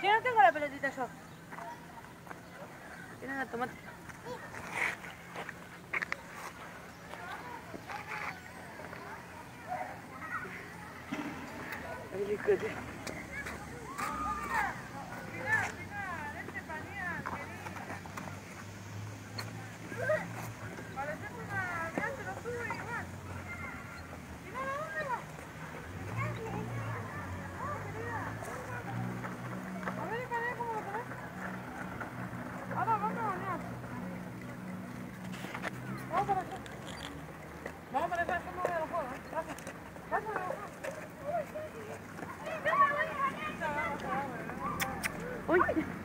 qué no tengo la pelotita yo? Tienes la tomate. Ahí le escuché. Vamos para allá, ¿cómo de los juegos? Gracias. Uy.